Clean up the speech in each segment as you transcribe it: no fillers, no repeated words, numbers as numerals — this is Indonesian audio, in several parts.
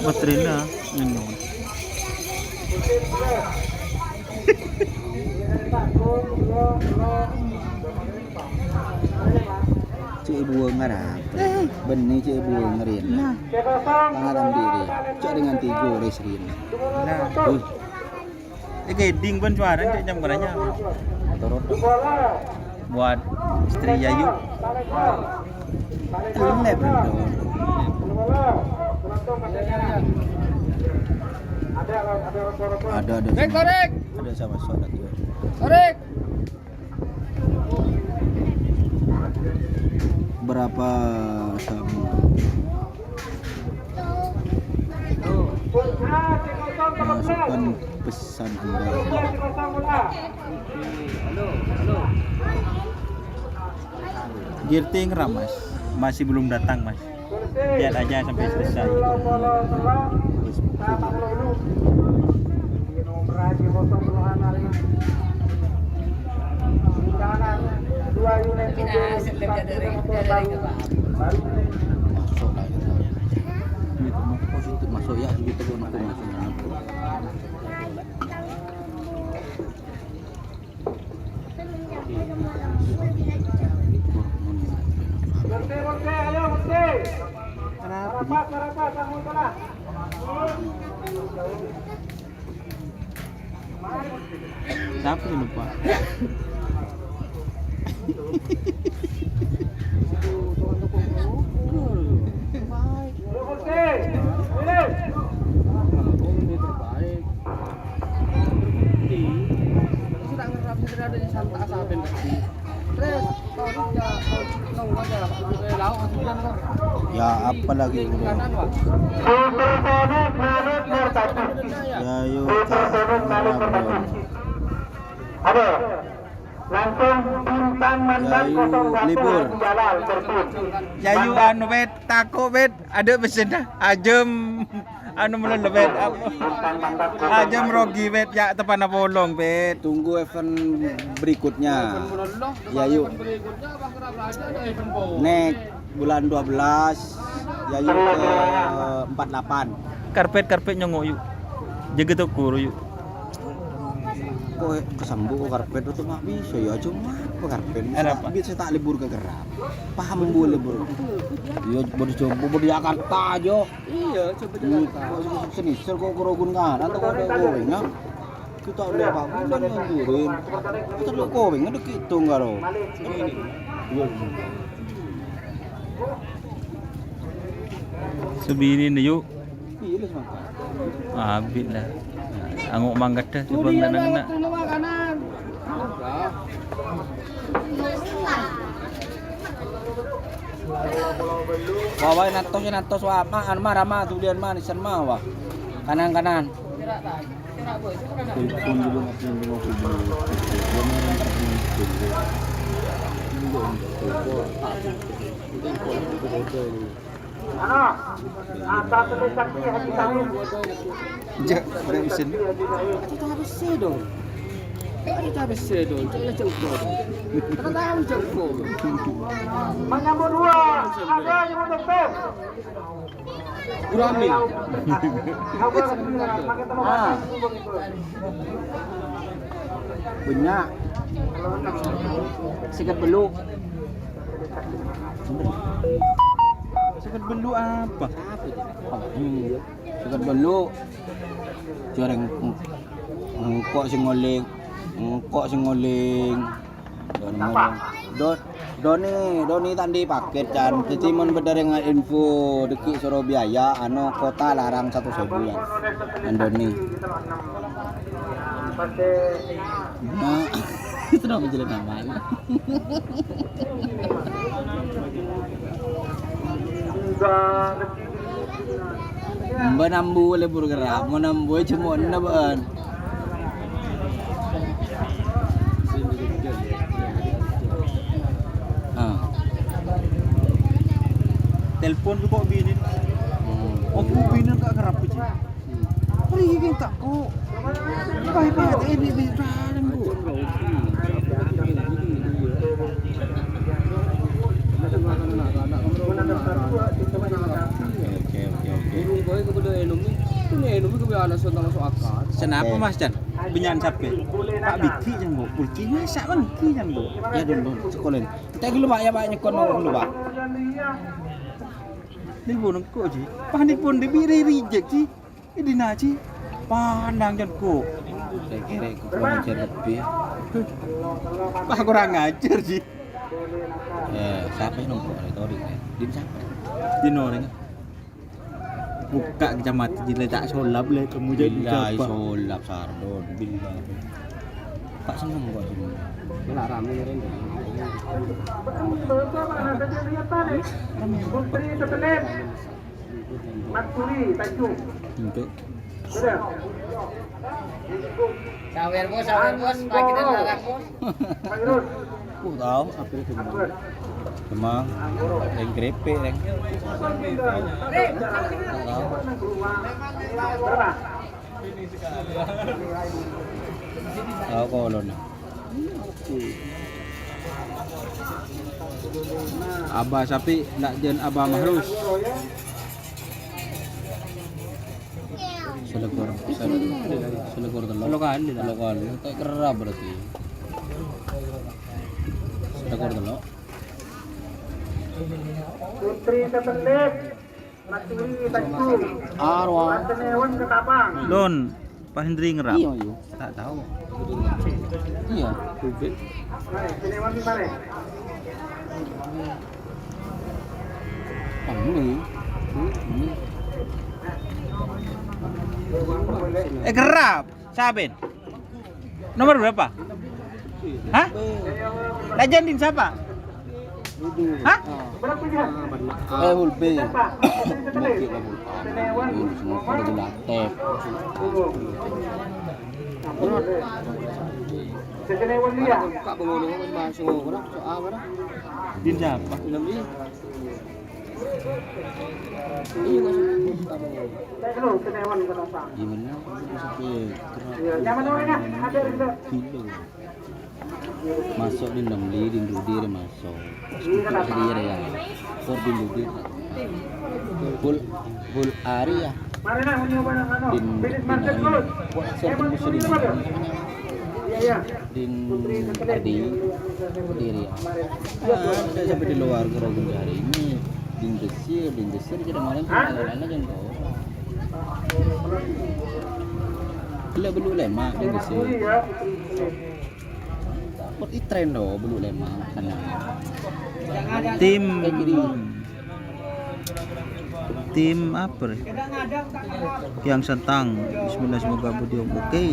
Baterainya minum. Cik buang ngarap. Benih cik buang ngerin. Pengalaman diri. Cik dengan tiga resrin. Nah, gading pun suara cek jam keranya Torot. buat istri Yayu. Lep dong. Ada. Korek. Ada sama soda tuh. Korek. Berapa sama? Masukkan pesan Anda. Girting ram mas, masih belum datang mas. Lihat aja sampai selesai. Masuk lah itu. Positif masuk ya gitu pun aku masuk. Siapa yang lupa? Ya apa lagi udah. Ya yuk. Ada langsung bintang mantan Yayu 01 libur. Jalal tertib. Yayu anu bet tako bet ada pesen dah ajem anu melon bet ajem rogi bet ya tepana bolong bet. Tunggu event berikutnya. Ya yuk. Next bulan 12 Yayu ke 48. Karpet nyongok yuk. Jaga toko yuk. Kok kesembuh karpet itu nggak bisa ya cuma apa karpet bisa tak libur ke Gerap paham bu libur ya baru coba baru Jakarta aja Iya, coba Jakarta. senisir kok kerogun kan atau kok ada gorengnya kita udah apa udah nyandurin kita udah gorengnya udah gitu enggak loh Sebini nih yuk. pilih semangka Habis lah. Anguk manggat dah sebang dan anak. Makanan. wah natos wah maan marama tuh dia manisan mah wah kanan Satu saksi Haji Samin. Jak pada mesin. Kita habis sedong. Kita habis sedong. Kita jengkol. Kita tahu jengkol. Menyambut dua, ada yang mau dokter. Gurami. banyak sikat beluk Sikat belu apa? sikat beluk jarang engkok sing ngoling Doni tadi paket kan jadi mun berdasarkan info deki Surabaya anu kota larang 1.000 ya Doni nah itu nama jelek namanya Mbak nambu lebur gerak mau nambu cuma anda ban Telepon kok binin. Aku binin kak kerap sih. Pergi kita kok. Baik-baik ini dalam bu. oke Ini kebiasaan nasional masuk akal. Kenapa Mas Jan? Benyan sape. Pak Biki yang go. Pulki masak bang Biki yang go. Ya dulu sekolah. Kita dulu Pak ya Pak nyekon dulu Pak. Ni pun ko ji. Pani pun di biri reject ji. Ini naji. Pandang jan ko. Saya kira aku kurang ajar lebih. Pak kurang ngajar ji. Siapa yang nombor itu Din siapa? Dino ni. Buka kecamatan jile tak solap le kamu jadi Bila apa? solap sardon bila. Pak seneng kok sini. Malah rame kan. Putri Setelit, Matsuri, Tanjung. Untuk Sudah. Sawer bos, pagi dan larang bos. Pangrus, tahu apa itu Kemang, yang grepe, yang berapa? tahu kolon. Abah sapi nak jen Abah Mahrus. Selekor telur. Lokal ni lah. Lokal, kayak kerap berarti. Selekor telur. Putri Setelit, Matsuri, Tanjung. Arwah. Pantenewan, Ketapang. Don, Pak Hendri ngerap. Iya, iya. Tak tahu. Iya. Mari, Tenewan di mana? Ini. Kerap. Sabin. Nomor berapa? Hah? Legendin siapa? Hah? Berapa juga? Hulbe. Berapa? Putri Setelit. Bukit lah Tenewan. semua pada dilatih. Setenewan dia. Kak pengunjung kan masuk orang soal berapa? Din siapa? Lebih. Iya masuk. Hello, Tenewan, Ketapang. Gimana? Sampai Ya, nyaman orangnya. Ada gitu. kilo. Masuk di Namli, di Dudi dia masuk. Sendiri ya. Kor di Dudi. Bul Ari ya. Mari nak mencoba yang anu. Din Finish market dulu. Serta musuh di Iya, iya. Din Ardi diri ya. Saya sampai di luar ke Rogun hari ini. Din desir jadi malam lain aja tahu. Bila belu lemak din desir. Putri ya, Putri. Pot tren do belu lemak karena Tim apa? Yang Sentang. Bismillah semoga budi oke.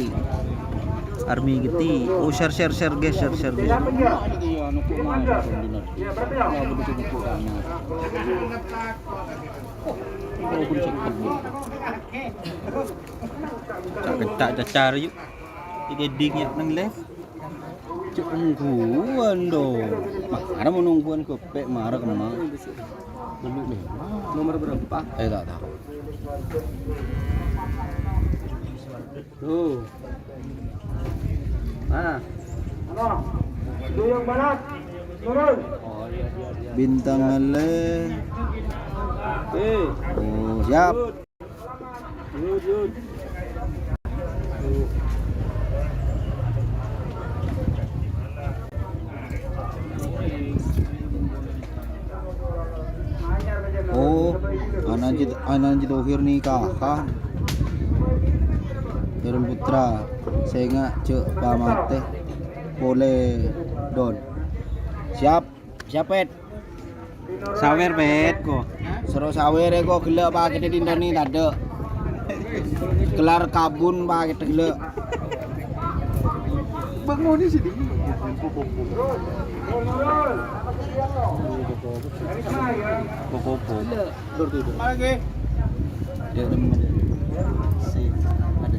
Army Geti. Oh share guys, share guys. Siapa dia? iya anu ku mah Ya, berapa ya? ya begitu begitu ana. Kalau pun cek Tak cacar yuk. Tiga ding ya nang left. cek nungguan do. Ada mau nungguan ke pek marah kemang. Belu lemak. Nomor berapa? Tak tahu. Tuh. Mana? Ano? Duyung balat. Turun. Oh iya. Bintang ale. Oh, siap. Yud. Oh, anak Dohir nikahan. Darun Putra, saya ingat cek pamate, boleh don. Siap, Sawer pet ko. Seru sawer kok gelek pak kita di Indoni tade. Gelar kabun pak kita gelek. Bangun di sini. Popo. Lagi. Dia teman. Si ada.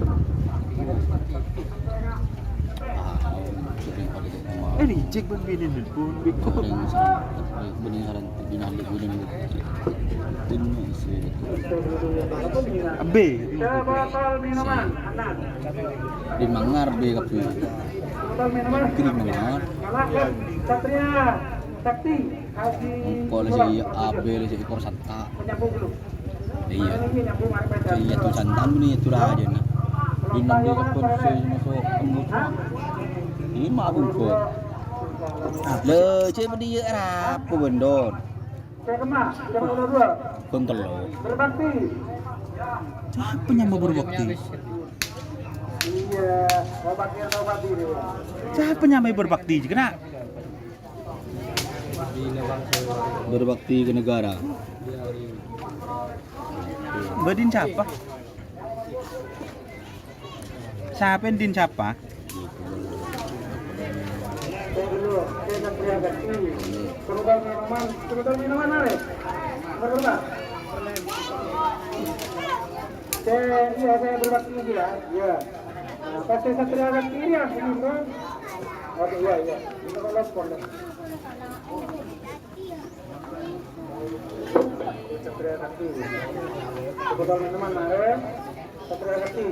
Reject ban binin pun. Bening saran binalik bening. Bening isi. Abe. Botol minuman. Anak. Di mangar be kapi. Botol minuman. Kiri mangar. Kalahkan Satria. Sakti. Haji. Kalau si AB si ekor santa. Penyambung dulu. Iya. Iya tuh santan nih itu lah aja nah. Dinam dia kapan sih masuk kemut. Ini mah aku kok. Le, cek dia Arab ko bendon. Kontol lo. Siapa yang mau berbakti? Siapa yang mau berbakti? Kena Berbakti ke negara. Badin siapa? Siapa yang din siapa? Saya berbakti juga. Ya. Pasti Satria Bakti ini yang ini, Bang. Oke, iya. Kita lolos pondok. Satria Bakti. Kebetulan minuman mare. Satria Bakti.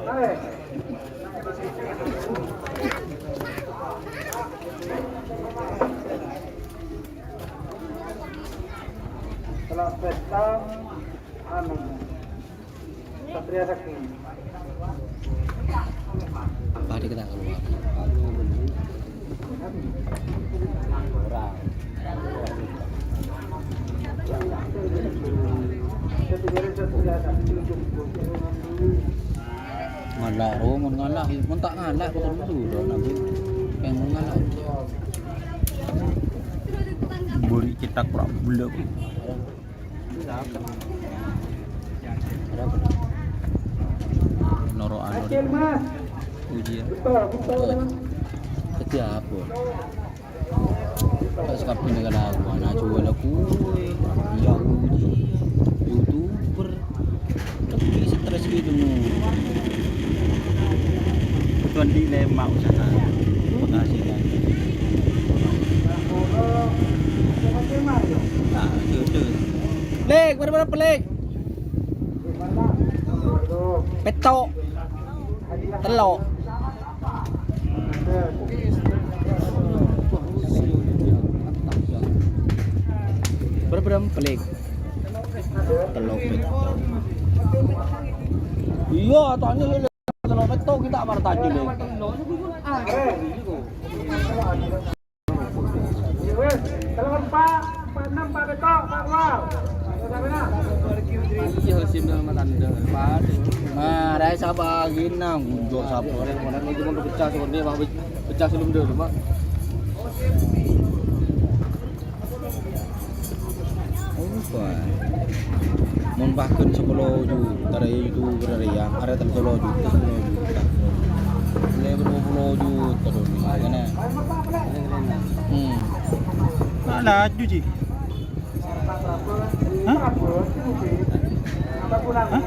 Mare. Setelah pesta, Satria Sakti. Apa dia kita keluar? Ngalah roman ngalah, mun tak ngalah betul dulu dah nabi. Yang mau ngalah. Buri kita kurang belum. Noroan Acil, Mas. ujian. Betul. Setiap pun. Tak sekapin dengan aku, anak jual aku, ya uji, youtuber, tapi stres gitu nu. Tuan di lema usaha penghasilan. Nah, itu. Pelik, berapa pelik? Petok, telok. Berapa pelik? Telok petok. Iya, tanya lu telok petok kita apa tanya lu? Telepon Pak 46 Pak Beto, Pak Wal. Nah, dah sabar ginang, unjuk sabar. Orang lagi mau pecah sebenarnya, mah pecah sebelum dia mak. Apa? Mun bahkan 10 juta dari itu berari yang ada 10 juta, 10 juta. Boleh berpuluh juta dulu, kan? Malah cuci. Hah? Hah?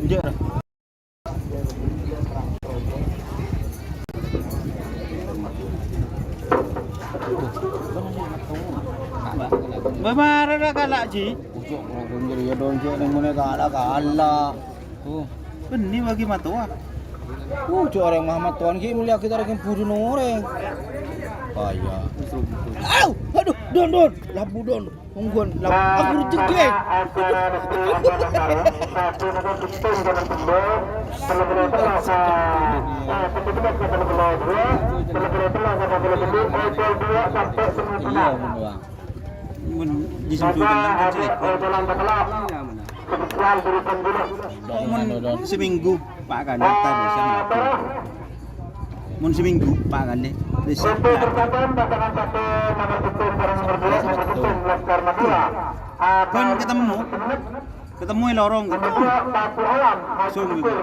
Ujar. Bagaimana dah kalak ji? Ujuk orang jadi ya don je nang mana kalah. Tuh. Ini bagi matua. Ujuk orang Muhammad Tuhan ki mulia kita lagi budu orang. Payah. Au, aduh, don. Labu don. Ungguan labu. Aku rejeki. Iya, benar. Mun disentuhkan kan jelek. Mun seminggu Pak kan tadi sama. Mun seminggu Pak kan deh. Besok kan ketemu yang lorong kan. Sungguh.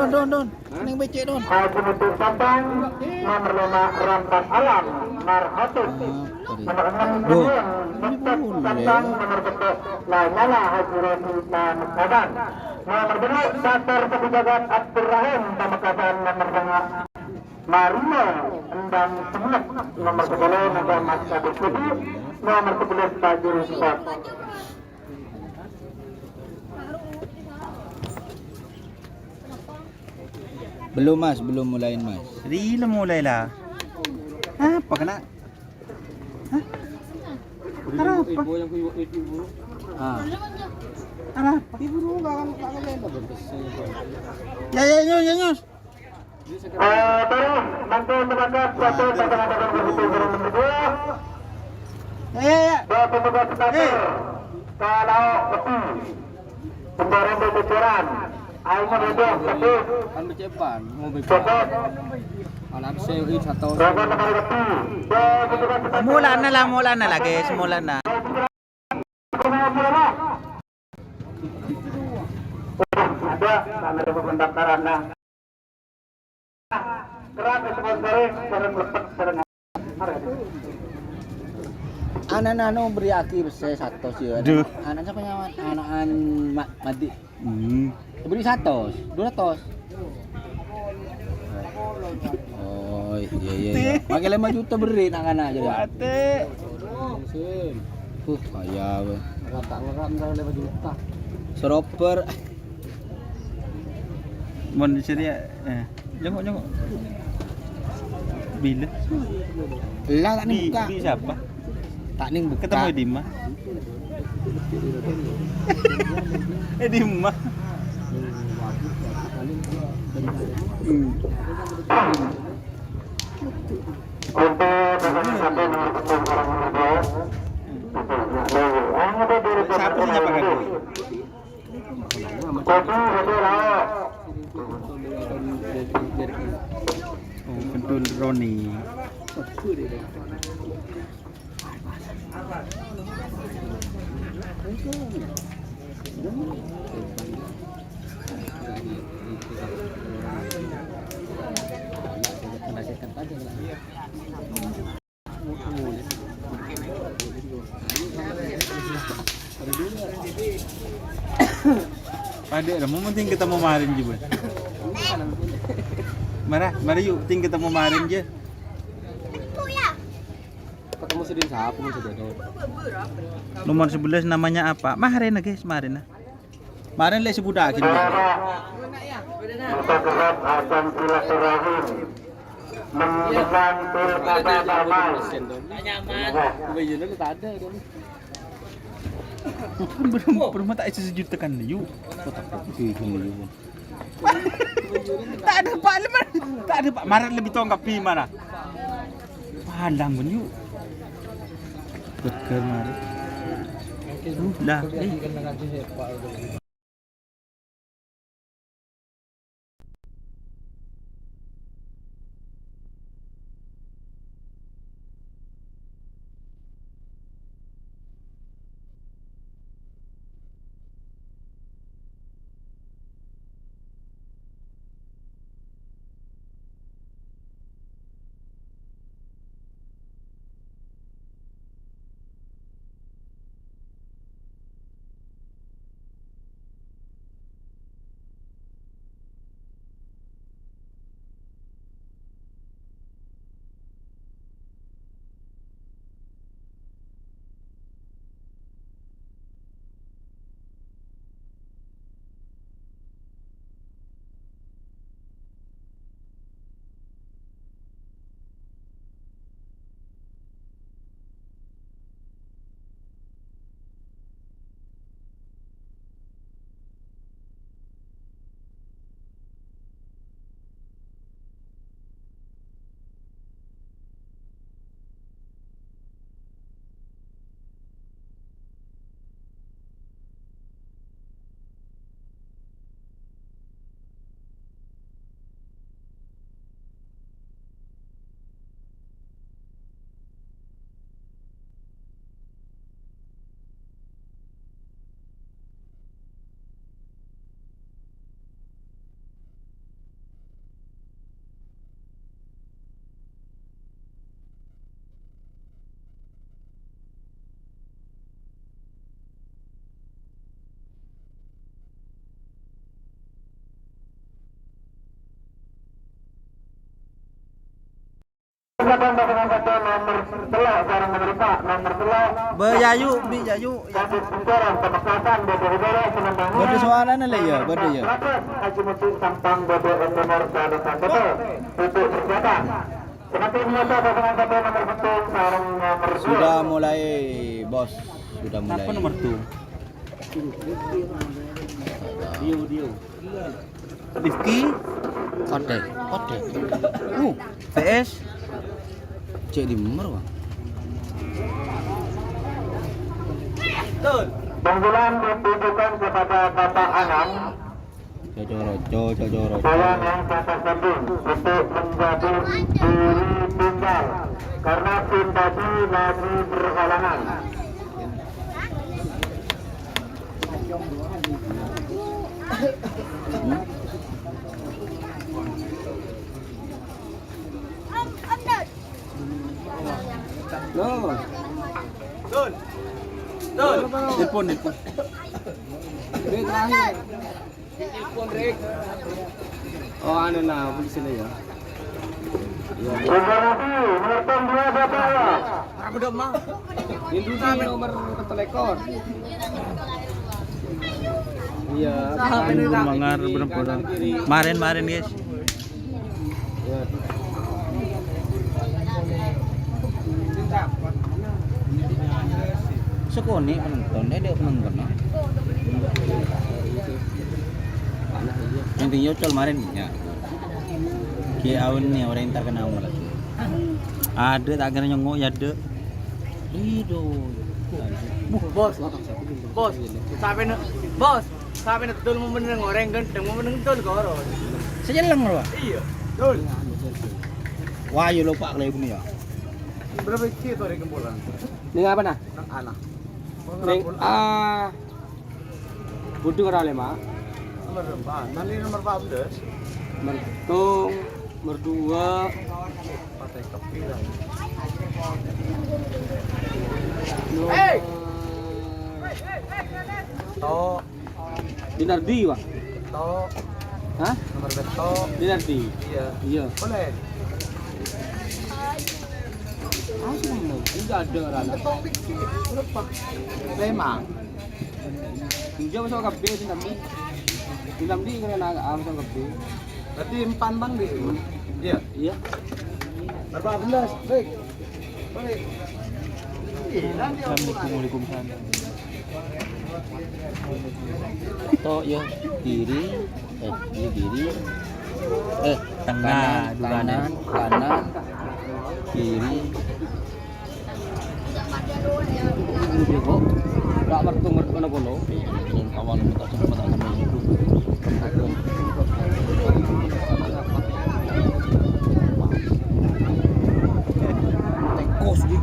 Don. Neng becek don. Penutup Sabang nomor 5 Rampas Alam Marhatut nomor 6 Duh. Sabang nomor 10 Laimala Haji Resi Pamekasan nomor 2 Dasar Pejabat Abdurrahim Pamekasan nomor 5 Marino Endang Semenek nomor 10 Nada Mas Kabut Putih nomor 11 Fajri Sport. Belum mas, belum mulain mas. Jadi mulai lah. Apa kena? Hah? Kenapa? Ibu yang ibu. Ah. Kenapa? Ibu dulu enggak ada berbesar. Ya nyus. Terus nanti sebagai satu kadang-kadang begitu berdua. Ya. Dua petugas starter. Kalau besi. Kendaraan bercucuran. Airnya beda, tapi Kan bercepan, mau bebas. cepat. Anak saya satu. Jangan lebih besi. Dua petugas starter. Mula na lah guys, mula na. Ada tanda pendaftaran nah. Keras sponsoring sering lepet sering. Anak-anak beri aki besar satu sih. Duh. Anak siapa nyaman? Anak-an mati. Hmm. Beri 100, 200. Oh iya. Pakai 5 juta beri anak-anak jadi. Ate. Kaya be. Rata-rata dalam 5 juta. Seroper. Mon di sini ya. Jenguk. Bila? Lah tak ning buka. Di siapa? Tak ning buka. Ketemu Dima. Dima. Siapa sih siapa kan? Oh, Kentul Roni. Pada mau penting kita mau marin juga. Mari yuk, ting kita mau marin aja. Ketemu sedih sapu saja. Nomor 11 namanya apa? Marin guys, Marin. Marin le sebudakin. Kita gerak akan silaturahim menjelang pilkada damai. Bajunya tak ada kan. Berumah tak isi sejuta kan yuk. Tak ada Pak Leman. Tak ada Pak. Marin lebih tahu enggak pi mana. Padang pun yuk. Betul Marin. Dah. Nomor setelah sekarang menerima nomor setelah Bejayu, bijayu. Kabit Penjara Pemekasan Bodo-Bodo Senandang Berde suarana lah ya, berde ya. Haji Musim Sampang Bodo nomor 1 untuk persiapan Semakin biasa pasangan satu nomor betul sarung nomor 2. Sudah mulai, bos. Sudah mulai. Apa nomor 2? Dio. Rifki. Kode. PS. Cek di nomor, Bang. Panggilan ditujukan kepada Bapak Anang Cocoro. Sayang yang kakak kandung untuk menjadi diri tunggal karena tim tadi lagi berhalangan. Telepon. Rick terakhir. Telepon Rick. Oh anu nah, polisi ya. Informasi menekan 2 Bapak. Ini dulu nomor telepon. Iya. Mangar bener-bener. Kemarin guys. Iya. Sekone penonton, ada penonton. Yang tinggi col kemarin ya. Ki awan nih orang yang terkenal malah. Ada tak kira nyongok ya ada. Ido. Bos, sampai betul mau meneng orang ganteng, mau meneng betul koro. Sejeleng loh. Iya, betul. Wah, yo lupa kalau ibu nih ya. Berapa kilo tuh dari gembolan? Ini apa nah? Anak. Ring butuh orang lima. Nomor berapa? Nanti nomor 14. Mertung, berdua. Pakai kopi lah. Hey! To, Dinardi, Pak. to, Hah? nomor beto. Dinardi. Iya. Iya. Boleh. Enggak ada orang. Berapa? Memang. Dia masuk ke B Dinardi. Dinardi kena masuk ke B. Berarti 4 bang deh. Iya. Iya. Berapa 14? Baik. Baik. Assalamualaikum. To ya kiri, kiri. Tengah, kanan, kiri. Dia kok enggak mertung kono-kono. Kawan tak sempat tak sampai itu. Tekos di.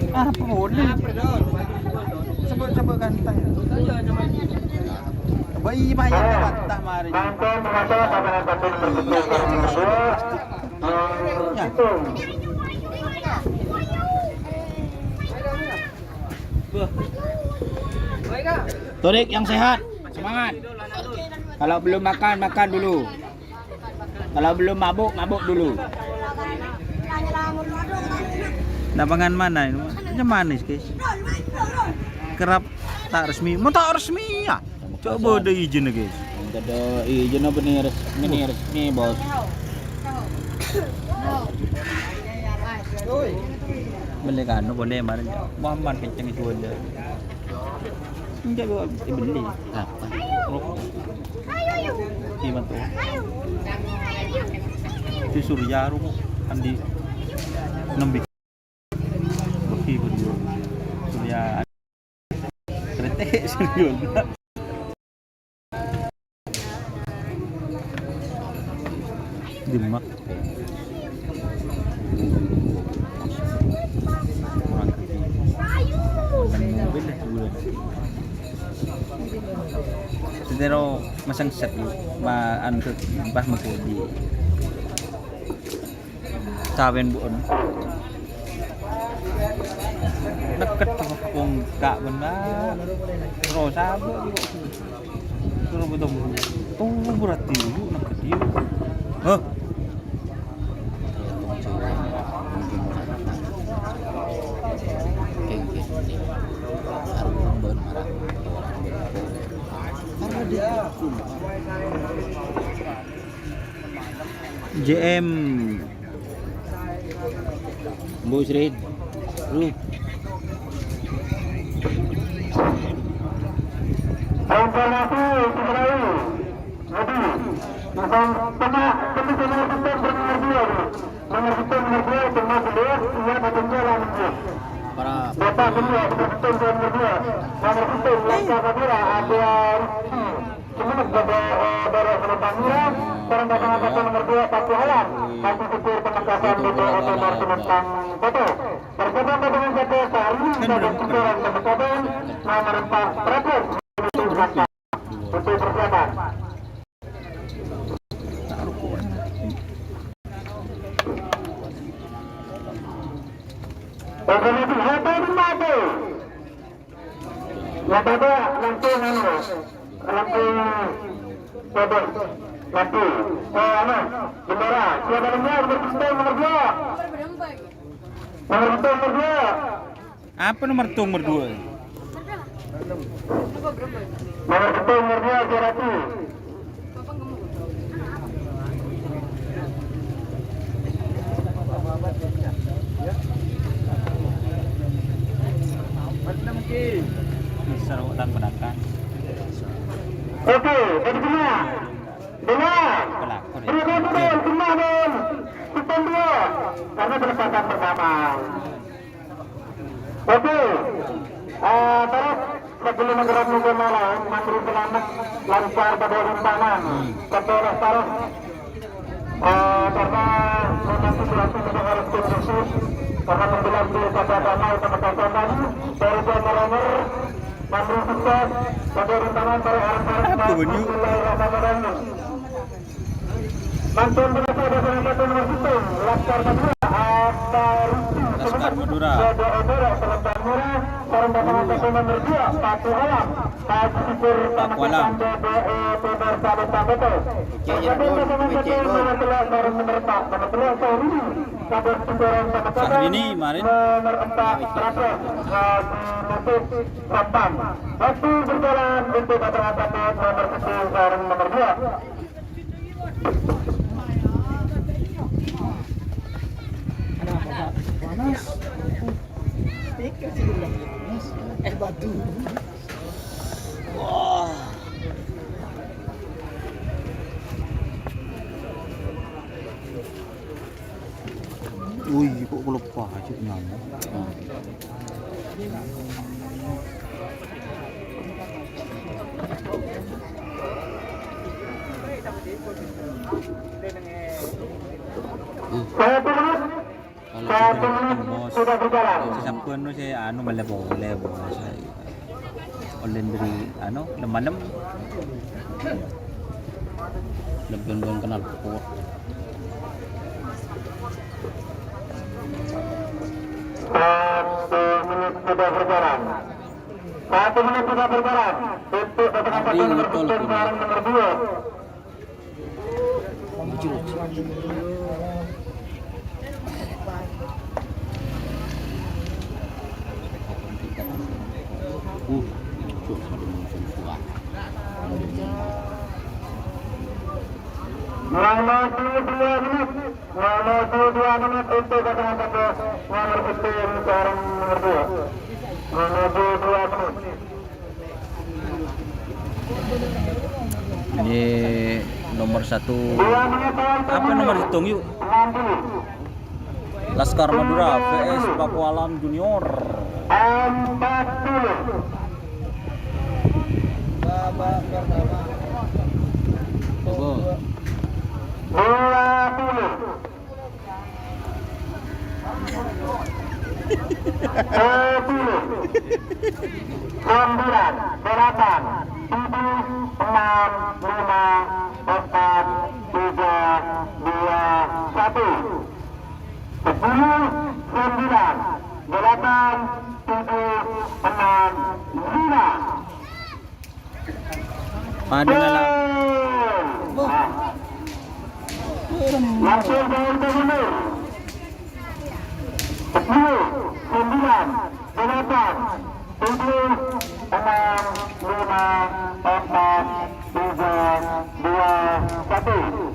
Apa boleh? Sebut ganteng. Bayi bayar ganteng mari. Langsung mengasah pasangan satu nomor betul sarung nomor 2. Hitung. Torik yang sehat, semangat. Kalau belum makan, makan dulu. Kalau belum mabuk, mabuk dulu. Dapangan mana ini? Macam manis guys. Kerap tak resmi. Mau tak resmi ya? Coba ada izin ya guys. Enggak ada izin apa nih resmi bos. Beli kan, boleh kemarin. Muhammad kenceng itu aja. Enggak gua beli. Apa? Rokok. Gimana tuh? Di Surya Rumo Andi 6 biji. Bagi berdua. Surya kereta serius. Demak. Orang kerja. Makan mobil dah bulan. Sedero masang set lu, untuk bah di Sawen buon. Deket wong gak benar. Terus apa kok. Terus betul. Tuh berarti lu deket dia. Hah? JM Bu Sri. Lu. Informasi Israel. Jadi, tengah nomor 2 tengah beliau ia berjalan. Para Bapak beliau betul nomor 2. Nomor 1 langkah Kabira ada cuma dari penumpangnya penerbangan nomor 2 Paku Alam masih supir pemekasan BPOT nomor penumpang foto bersama dengan PT KAI dan Kuburan Pemekasan nomor 4 terakhir untuk persiapan. Bagaimana harta di mati? Ya pada langsung langsung kodok mati. Bendera. Siapa namanya? Nomor 2. Nomor 2. apa nomor 2? Nomor 2 Jarati. Bisa hutan pedakan. Oke, jadi semua. Benar. Pelakon ya. Benar, semua dan sistem 2. Karena penempatan pertama. Oke. Terus sebelum menggerak ke malam, Menteri Selamat lancar pada rintangan. Setelah taruh karena memang situasi sudah harus kondusif karena menjelang pilkada damai Pemekasan tadi dari Jawa Menteri sukses pada rintangan para Apa bunyi? Mantan Penasihat Dasar nomor 1 Laskar Madura Laskar Madura. Nomor 2 Paku Alam Paku Alam. Syahrini kemarin. Nomor 4 terakhir untuk Sampang. Waktu berjalan untuk kata-kata nomor 1 dan nomor 2. Batu. Wih, kok lupa aja nyamuk. Satu menit sudah berjalan. Sasampun no saya anu malabo saya online dari anu lem-lem lebih kenal pot. Satu menit sudah berjalan. Untuk kata-kata nomor 1 barang nomor 2. Menuju 2 menit. Menuju 2 menit untuk kata-kata nomor 1 barang nomor 2. Menuju 2 menit. ini nomor 1. 2 menit Apa nomor hitung yuk? 60. Laskar Madura vs Paku Alam Junior. 40. Coba. 9. Padu ngalah. Langsung dari Gubernur 10, 9, 8, 7, 6, 5, 4, 3, 2, 1.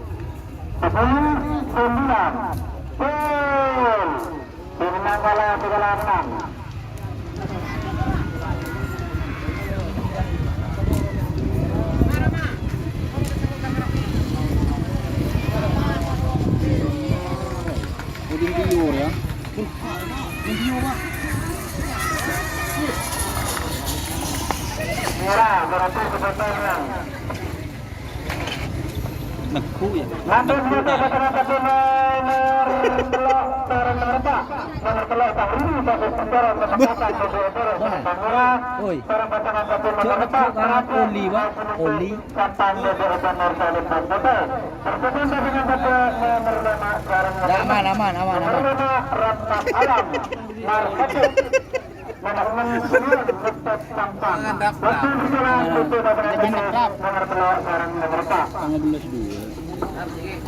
10, Neku ya. Namun juga satu nomor telok Tahrini bagus secara kesempatan Oi. para pasangan satu Cok nomor nekuk kan oli wa, oli. kapan nomor Salim Bangkota bertemu dengan satu nomor 5 sekarang Aman. nomor 5 Rampas Alam Marhati nomor 6 Ustaz Sampang waktu di jalan itu nomor telok sekarang nomor 4 Tanggal 12.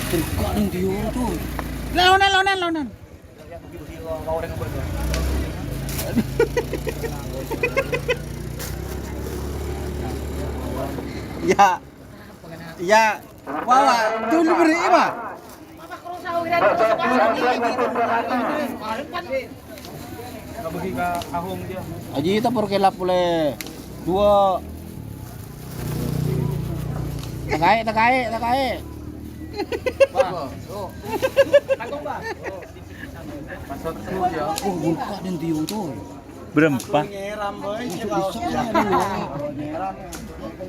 Terkak ning dia tu. Launan. Ya. Wawa, dulu beri mah. Aji kita perkelap boleh. 2. Takai. Oh, buka dan tiu tu. Berempat.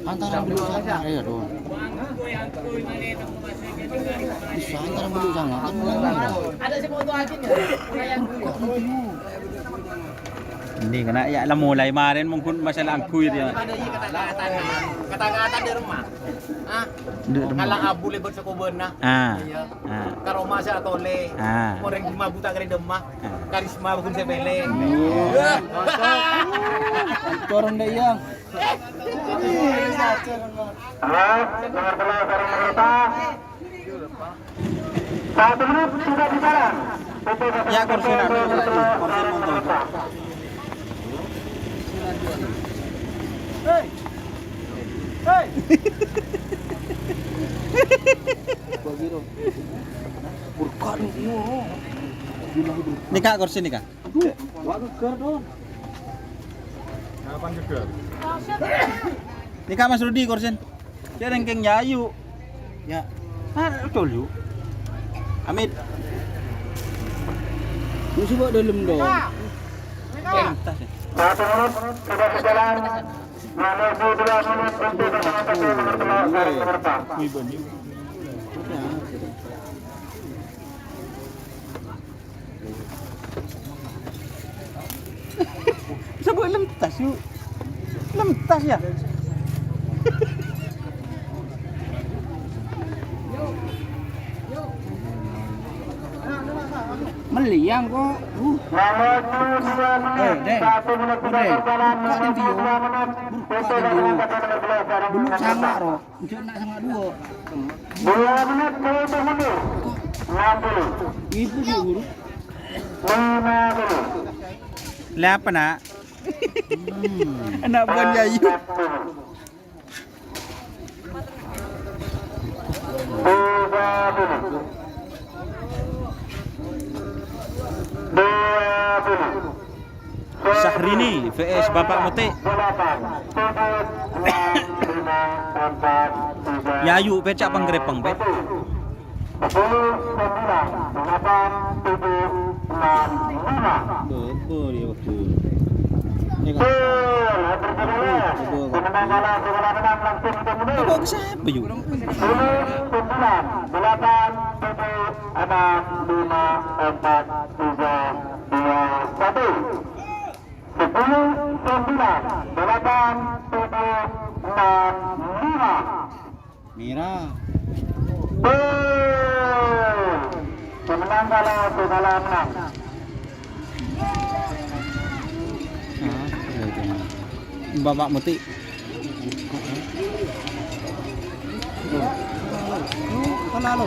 Antara beli sana ya tu. Bisa antara beli sana kan. Ada si foto aja Ini kena ya lah mulai kemarin mungkin masalah angkuy dia. Ada iya kata-kata di rumah. Ah, kalang abu lebet sa kuben na. Karoma sa atole. Orang lima buta kari demah. Karisma bukan sebele. Orang dah yang. nomor telok sekarang nomor 4 1 menit sudah di jalan Ya kursi nak kursi motor. Nikah kursi nikah. Nikah Mas Rudi kursi. Dia rengkeng Yayu. Ya. Betul yuk. Amit. Lu coba dalam dong. Pentas ya. 1 menit sudah di jalan menuju 2 menit untuk pasangan satu nomor telok sekarang nomor 4 Bisa buat lemtas yuk. Lemtas ya. Meliang kok. menuju 2 menit 1 menit sudah berjalan menuju 2 menit untuk pasangan satu nomor telok sekarang Belum nomor sama 4 roh. Ujuk nak sama 2. 2 menit untuk mundur 60 Ibu dia guru. 50 Lah apa nak? Anak bukan Yayu. 20 Syahrini vs Bapak Muti. 8 Yayu pecak penggerepeng pet. 10 9 8 7 6 5 Apa dia waktu. Pemenang kalah segala menang langsung untuk mundur. Kok siapa yuk? 10 9 8 7 6 5 4 3 2 1 10 9 8 7 6 5 Merah. Pemenang kalah segala menang. Bapak Muti. Kalau lalu,